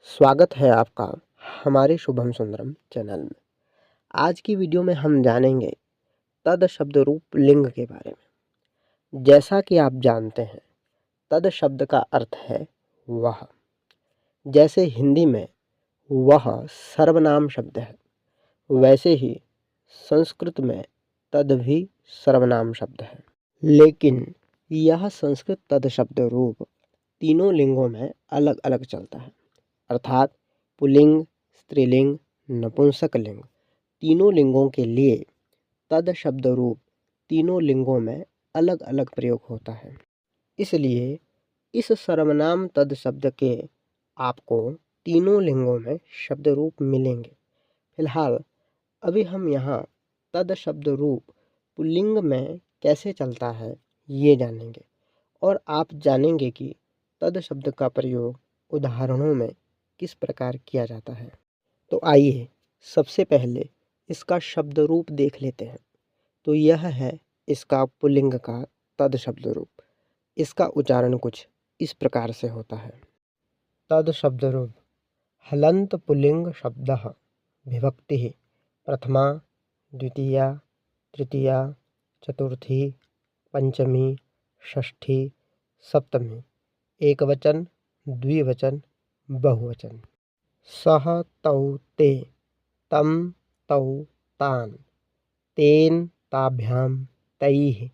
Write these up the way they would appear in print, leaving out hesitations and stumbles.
स्वागत है आपका हमारे शुभम सुंदरम चैनल में। आज की वीडियो में हम जानेंगे तद शब्द रूप लिंग के बारे में। जैसा कि आप जानते हैं, तद शब्द का अर्थ है वह। जैसे हिंदी में वह सर्वनाम शब्द है, वैसे ही संस्कृत में तद भी सर्वनाम शब्द है। लेकिन यह संस्कृत तद शब्द रूप तीनों लिंगों में अलग अलग चलता है, अर्थात पुल्लिंग, स्त्रीलिंग, नपुंसकलिंग तीनों लिंगों के लिए तद शब्द रूप तीनों लिंगों में अलग अलग प्रयोग होता है। इसलिए इस सर्वनाम तद शब्द के आपको तीनों लिंगों में शब्द रूप मिलेंगे। फिलहाल अभी हम यहाँ तद शब्द रूप पुल्लिंग में कैसे चलता है ये जानेंगे, और आप जानेंगे कि तद शब्द का प्रयोग उदाहरणों में किस प्रकार किया जाता है। तो आइए सबसे पहले इसका शब्द रूप देख लेते हैं। तो यह है इसका पुल्लिंग का तद शब्द रूप। इसका उच्चारण कुछ इस प्रकार से होता है। तद शब्द रूप हलंत पुल्लिंग शब्दः विभक्ति प्रथमा, द्वितीया, तृतीया, चतुर्थी, पंचमी, षष्ठी, सप्तमी, एकवचन, द्विवचन, बहुवचन। सह तौ ते, तं तौ तान्, तेन ताभ्यां तैः,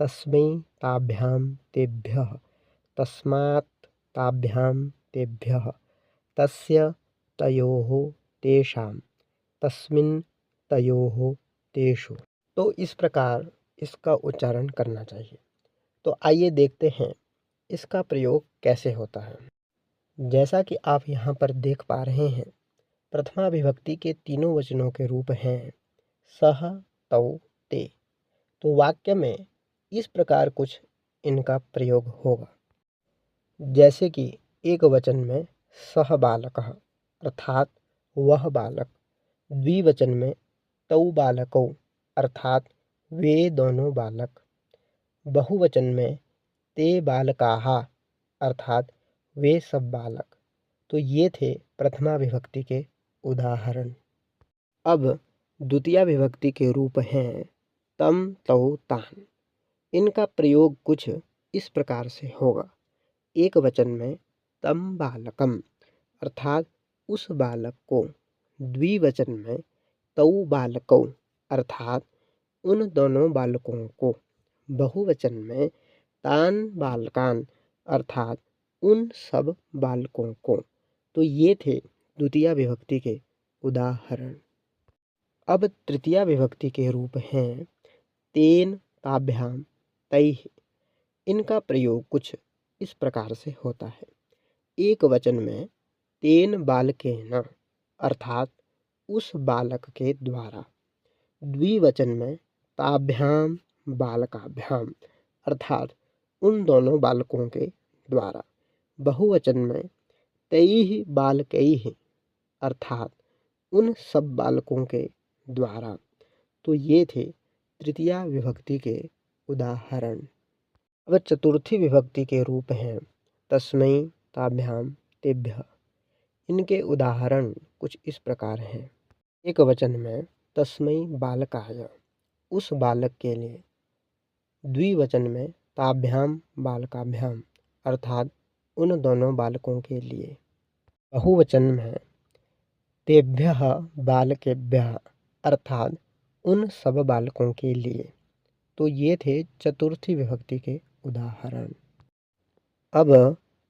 तस्मै ताभ्यां तेभ्यः, तस्मात् ताभ्यां तेभ्यः, तस्य तयोः तेषां, तस्मिन् तयोः तेषु। तो इस प्रकार इसका उच्चारण करना चाहिए। तो आइए देखते हैं इसका प्रयोग कैसे होता है। जैसा कि आप यहाँ पर देख पा रहे हैं, प्रथमा विभक्ति के तीनों वचनों के रूप हैं सह, तौ, ते। तो वाक्य में इस प्रकार कुछ इनका प्रयोग होगा। जैसे कि एक वचन में सह बालकः अर्थात वह बालक, द्विवचन में तौ बालकौ अर्थात वे दोनों बालक, बहुवचन में ते बालकाः अर्थात वे सब बालक। तो ये थे प्रथमा विभक्ति के उदाहरण। अब द्वितीया विभक्ति के रूप हैं तं, तौ, तान्। इनका प्रयोग कुछ इस प्रकार से होगा। एक वचन में तं बालकम अर्थात उस बालक को, द्विवचन में तौ बालकौ अर्थात उन दोनों बालकों को, बहुवचन में तान बालकान अर्थात उन सब बालकों को। तो ये थे द्वितीया विभक्ति के उदाहरण। अब तृतीया विभक्ति के रूप हैं तेन, ताभ्यां, तैः। इनका प्रयोग कुछ इस प्रकार से होता है। एक वचन में तेन बालकेन अर्थात उस बालक के द्वारा, द्विवचन में ताभ्यां बालकाभ्यां अर्थात उन दोनों बालकों के द्वारा, बहुवचन में तैः बालकैः अर्थात उन सब बालकों के द्वारा। तो ये थे तृतीया विभक्ति के उदाहरण। अब चतुर्थी विभक्ति के रूप हैं तस्मै, ताभ्यां, तेभ्यः। इनके उदाहरण कुछ इस प्रकार हैं। एक वचन में तस्मै बालकाय उस बालक के लिए, द्विवचन में ताभ्यां बालकाभ्यां अर्थात उन दोनों बालकों के लिए, बहुवचन में तेभ्यः बालकेभ्यः अर्थात उन सब बालकों के लिए। तो ये थे चतुर्थी विभक्ति के उदाहरण। अब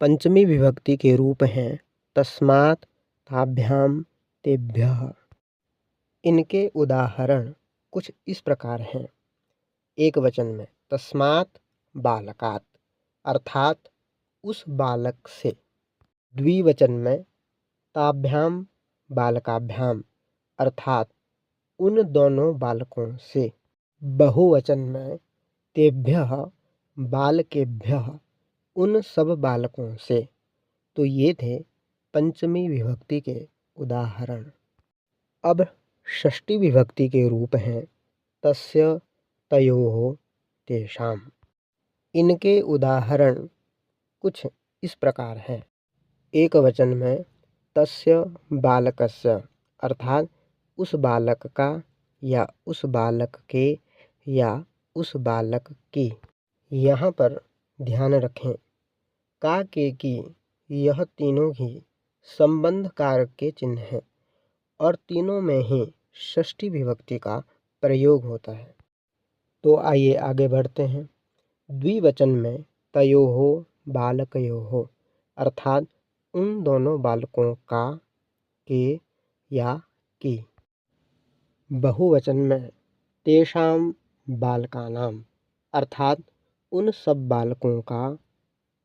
पंचमी विभक्ति के रूप हैं तस्मात्, ताभ्यां, तेभ्यः। इनके उदाहरण कुछ इस प्रकार हैं। एक वचन में तस्मात् बालकात् अर्थात उस बालक से, द्विवचन में ताभ्यां बालकाभ्यां अर्थात उन दोनों बालकों से, बहुवचन में तेभ्यः बालकेभ्यः उन सब बालकों से। तो ये थे पंचमी विभक्ति के उदाहरण। अब षष्ठी विभक्ति के रूप हैं तस्य, तयोः, तेषां। इनके उदाहरण कुछ इस प्रकार हैं। एक वचन में तस्य बालकस्य अर्थात उस बालक का या उस बालक के या उस बालक की। यहाँ पर ध्यान रखें का के की यह तीनों ही संबंध कारक के चिन्ह हैं और तीनों में ही षष्ठी विभक्ति का प्रयोग होता है। तो आइए आगे बढ़ते हैं। द्विवचन में तयोहो बालकयोहो अर्थात उन दोनों बालकों का के या की। बहुवचन में तेषां बालकानां अर्थात उन सब बालकों का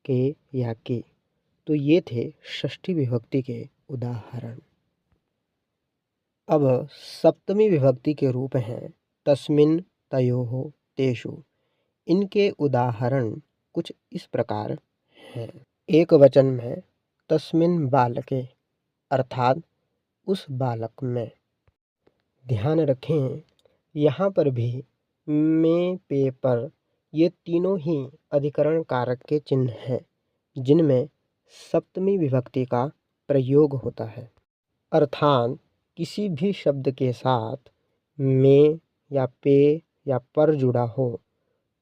के या की। तो ये थे षष्ठी विभक्ति के उदाहरण। अब सप्तमी विभक्ति के रूप हैं तस्मिन् तयोः तेषु। इनके उदाहरण कुछ इस प्रकार हैं। एक वचन में तस्मिन् बालके अर्थात उस बालक में। ध्यान रखें यहाँ पर भी में पे पर ये तीनों ही अधिकरण कारक के चिन्ह हैं जिनमें सप्तमी विभक्ति का प्रयोग होता है। अर्थात किसी भी शब्द के साथ में या पे या पर जुड़ा हो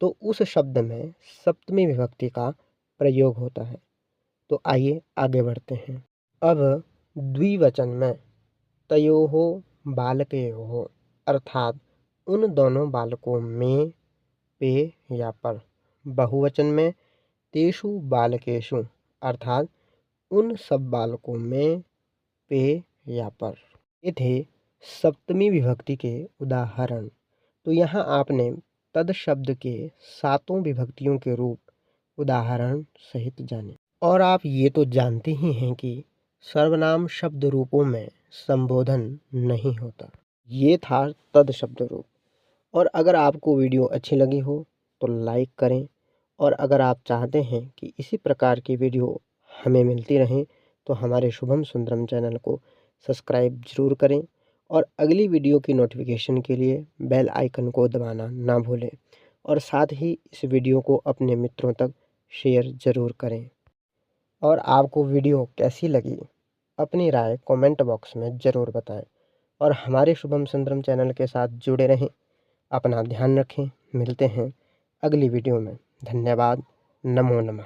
तो उस शब्द में सप्तमी विभक्ति का प्रयोग होता है। तो आइए आगे बढ़ते हैं। अब द्विवचन में तयोहो बालकयोः अर्थात उन दोनों बालकों में पे या पर। बहुवचन में तेषु बालकेषु अर्थात उन सब बालकों में पे या पर। ये थे सप्तमी विभक्ति के उदाहरण। तो यहाँ आपने तद शब्द के सातों विभक्तियों के रूप उदाहरण सहित जाने। और आप ये तो जानते ही हैं कि सर्वनाम शब्द रूपों में संबोधन नहीं होता। ये था तद शब्द रूप। और अगर आपको वीडियो अच्छी लगी हो तो लाइक करें और अगर आप चाहते हैं कि इसी प्रकार की वीडियो हमें मिलती रहें तो हमारे शुभम सुंदरम चैनल को सब्सक्राइब ज़रूर करें और अगली वीडियो की नोटिफिकेशन के लिए बेल आइकन को दबाना ना भूलें और साथ ही इस वीडियो को अपने मित्रों तक शेयर ज़रूर करें। और आपको वीडियो कैसी लगी अपनी राय कमेंट बॉक्स में ज़रूर बताएं और हमारे शुभम सुंदरम चैनल के साथ जुड़े रहें। अपना ध्यान रखें। मिलते हैं अगली वीडियो में। धन्यवाद। नमो नमः।